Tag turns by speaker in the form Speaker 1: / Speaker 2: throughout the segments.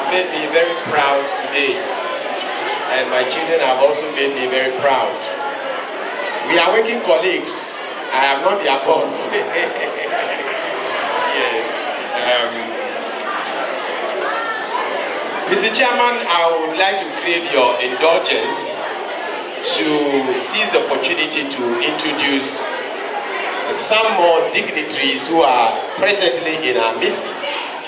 Speaker 1: have made me very proud today, and my children have also made me very proud. We are working colleagues. I am not their boss. Yes. Mr. Chairman, I would like to crave your indulgence to seize the opportunity to introduce some more dignitaries who are presently in our midst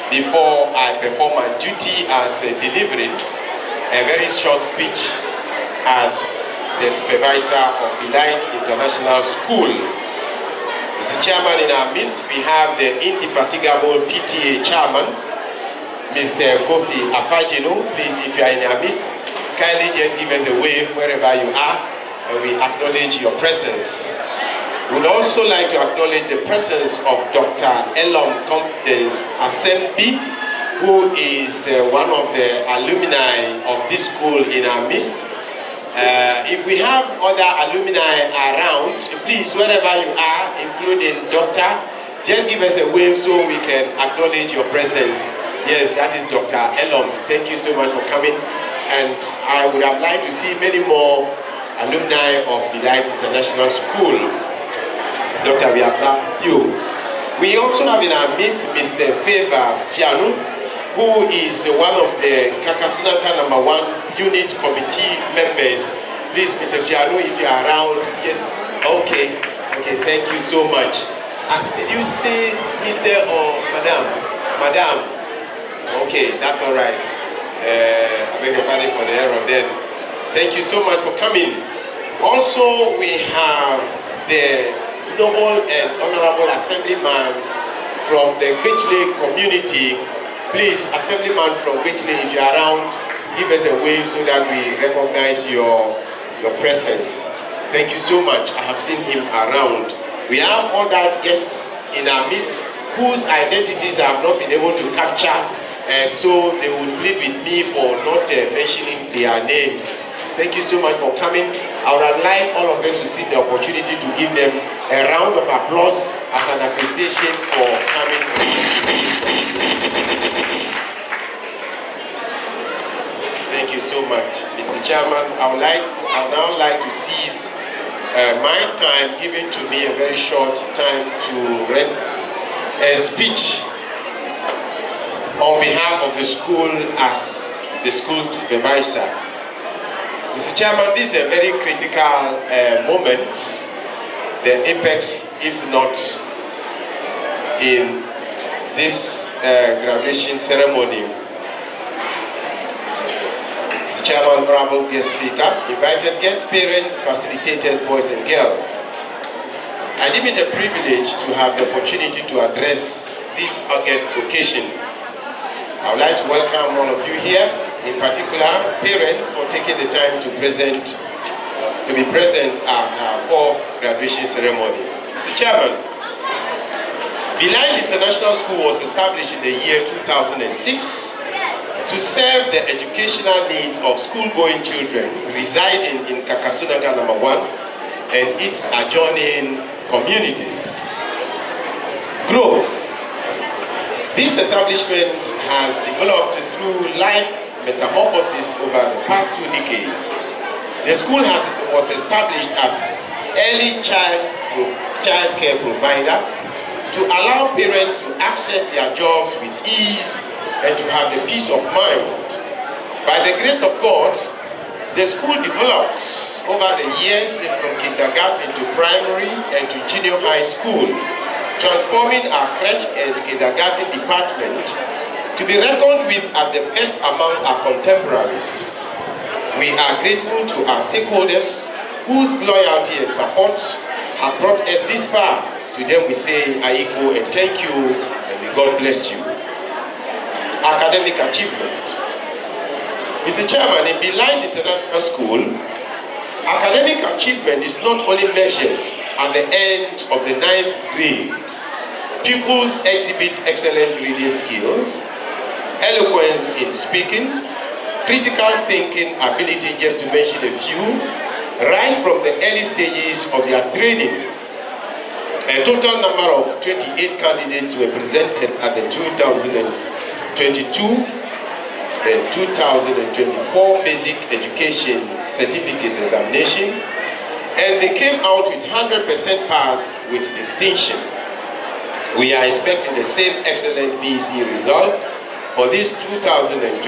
Speaker 1: before I perform my duty as delivering a very short speech as the supervisor of Delight International School. Mr. Chairman, in our midst, we have the indefatigable PTA Chairman, Mr. Kofi Afajino. Please, if you are in our midst, kindly just give us a wave wherever you are, and we acknowledge your presence. We would also like to acknowledge the presence of Dr. Elom Compton's Asembi, who is one of the alumni of this school in our midst. If we have other alumni around, please, wherever you are, including Doctor, just give us a wave so we can acknowledge your presence. Yes, that is Dr. Elom. Thank you so much for coming. And I would have liked to see many more alumni of Delight International School. Doctor, we applaud you. We also have in our midst Mr. Favor Fianu, who is one of the Kakasunanka #1 unit committee members. Please, Mr. Fianu, if you are around, yes. Okay, thank you so much. Did you say Mr. or Madam? Madam. Okay, that's all right. I beg your pardon for the error then. Thank you so much for coming. Also, we have the noble and honorable assemblyman from the Wichley community. Please, assemblyman from Wichley, if you are around, give us a wave so that we recognize your presence. Thank you so much. I have seen him around. We have other guests in our midst whose identities I have not been able to capture, and so they would plead with me for not mentioning their names. Thank you so much for coming. I would like all of us to see the opportunity to give them a round of applause as an appreciation for coming. Thank you so much, Mr. Chairman. I would now like to seize my time given to me, a very short time, to render a speech on behalf of the school as the school supervisor. Mr. Chairman, this is a very critical moment, the apex, if not in this graduation ceremony. Mr. Chairman, honorable guest speaker, invited guest parents, facilitators, boys and girls. I deem it a privilege to have the opportunity to address this August occasion. I would like to welcome all of you here, in particular parents, for taking the time to be present at our 4th graduation ceremony. Mr. Chairman, Delight International School was established in the year 2006 to serve the educational needs of school-going children residing in Kakasunanka #1 and its adjoining communities. Growth. This establishment has developed through life metamorphosis over the past 2 decades. The school was established as early child care provider to allow parents to access their jobs with ease and to have the peace of mind. By the grace of God, the school developed over the years from kindergarten to primary and to junior high school, transforming our crèche and kindergarten department to be reckoned with as the best among our contemporaries. We are grateful to our stakeholders whose loyalty and support have brought us this far. To them we say Aiko and thank you, and may God bless you. Academic achievement. Mr. Chairman, in Delight International School, academic achievement is not only measured at the end of the 9th grade. Pupils exhibit excellent reading skills, eloquence in speaking, critical thinking ability, just to mention a few, right from the early stages of their training. A total number of 28 candidates were presented at the 2022 and 2024 Basic Education Certificate Examination, and they came out with 100% pass with distinction. We are expecting the same excellent BEC results for this 2023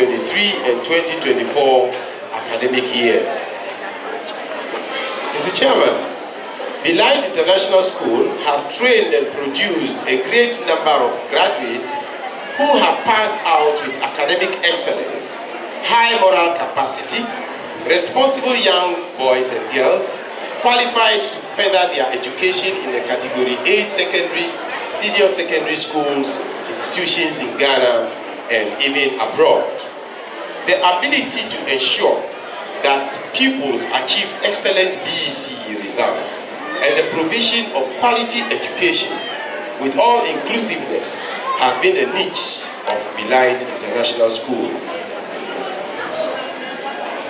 Speaker 1: and 2024 academic year. Mr. Chairman, the Light International School has trained and produced a great number of graduates who have passed out with academic excellence, high moral capacity, responsible young boys and girls, qualified to further their education in the Category A senior secondary schools, institutions in Ghana and even abroad. The ability to ensure that pupils achieve excellent BEC results and the provision of quality education with all inclusiveness has been the niche of Light International School.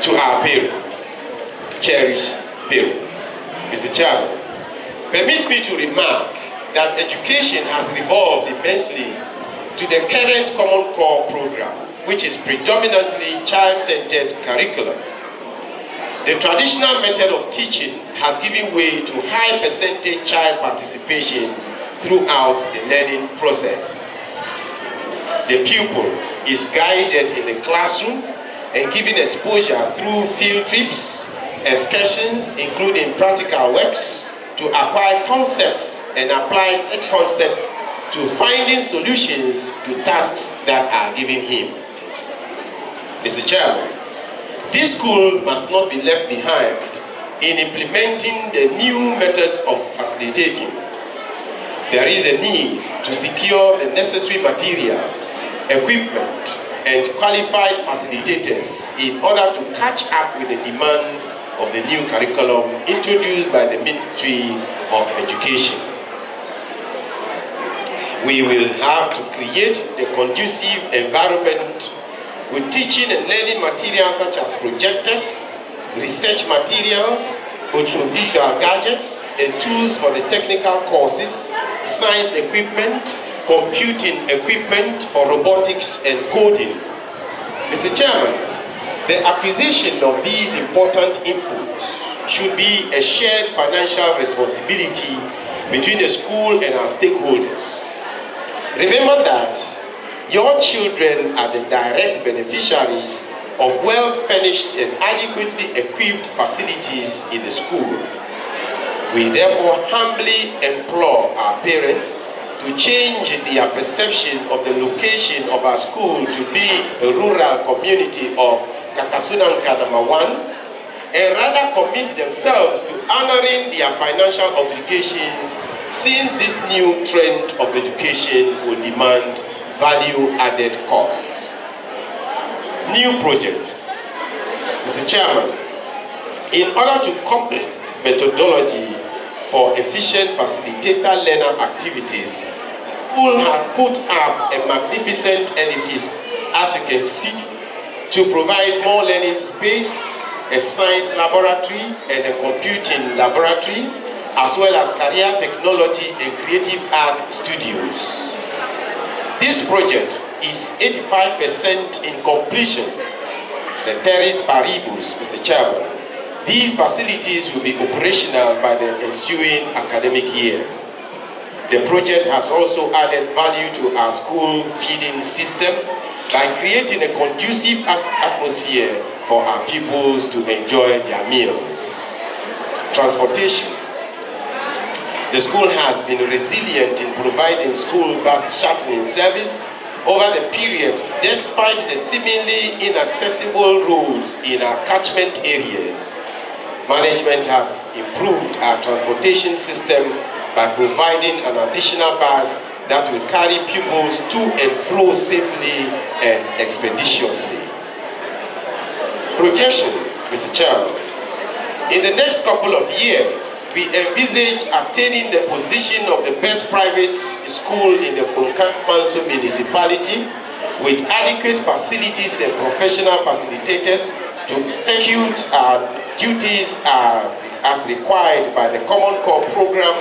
Speaker 1: To our parents, cherished parents, Mr. Chairman, permit me to remark that education has evolved immensely to the current Common Core program, which is predominantly child-centered curriculum. The traditional method of teaching has given way to high percentage child participation throughout the learning process. The pupil is guided in the classroom and given exposure through field trips, excursions, including practical works, to acquire concepts and apply concepts to finding solutions to tasks that are given him. Mr. Chairman, this school must not be left behind in implementing the new methods of facilitating. There is a need to secure the necessary materials, equipment, and qualified facilitators in order to catch up with the demands of the new curriculum introduced by the Ministry of Education. We will have to create a conducive environment with teaching and learning materials such as projectors, research materials, audiovisual gadgets, and tools for the technical courses, science equipment, computing equipment for robotics and coding. Mr. Chairman, the acquisition of these important inputs should be a shared financial responsibility between the school and our stakeholders. Remember that your children are the direct beneficiaries of well-furnished and adequately equipped facilities in the school. We therefore humbly implore our parents to change their perception of the location of our school to be a rural community of Kakasunanka No. 1 and rather commit themselves to honoring their financial obligations, since this new trend of education will demand value-added costs. New projects. Mr. Chairman, in order to complete methodology for efficient facilitator-learner activities, school have put up a magnificent edifice, as you can see, to provide more learning space, a science laboratory and a computing laboratory, as well as career technology and creative arts studios. This project is 85% in completion. Ceteris paribus, Mr. Chairman. These facilities will be operational by the ensuing academic year. The project has also added value to our school feeding system by creating a conducive atmosphere for our pupils to enjoy their meals. Transportation. The school has been resilient in providing school bus shuttling service over the period, despite the seemingly inaccessible roads in our catchment areas. Management has improved our transportation system by providing an additional bus that will carry pupils to and fro safely and expeditiously. Projections, Mr. Chairman. In the next couple of years, we envisage attaining the position of the best private school in the Konkan-Manso municipality with adequate facilities and professional facilitators to execute our duties as required by the Common Core program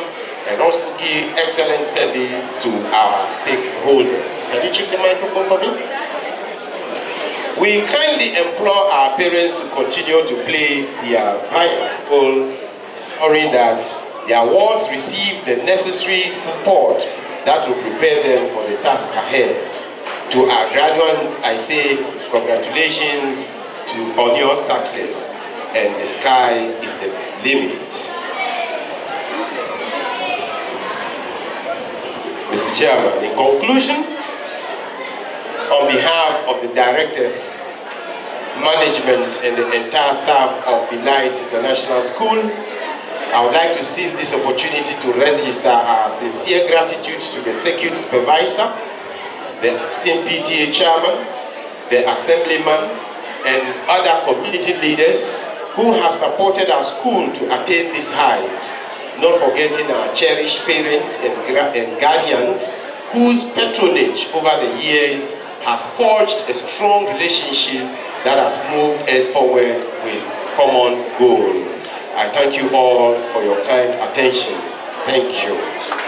Speaker 1: and also give excellent service to our stakeholders. Can you check the microphone for me? We kindly implore our parents to continue to play their vital role, ensuring that their wards receive the necessary support that will prepare them for the task ahead. To our graduates, I say congratulations on your success, and the sky is the limit. Mr. Chairman, in conclusion, on behalf of the directors, management, and the entire staff of Belight International School, I would like to seize this opportunity to register our sincere gratitude to the circuit supervisor, the PTA chairman, the assemblyman, and other community leaders who have supported our school to attain this height, not forgetting our cherished parents and guardians whose patronage over the years has forged a strong relationship that has moved us forward with common goal. I thank you all for your kind attention. Thank you.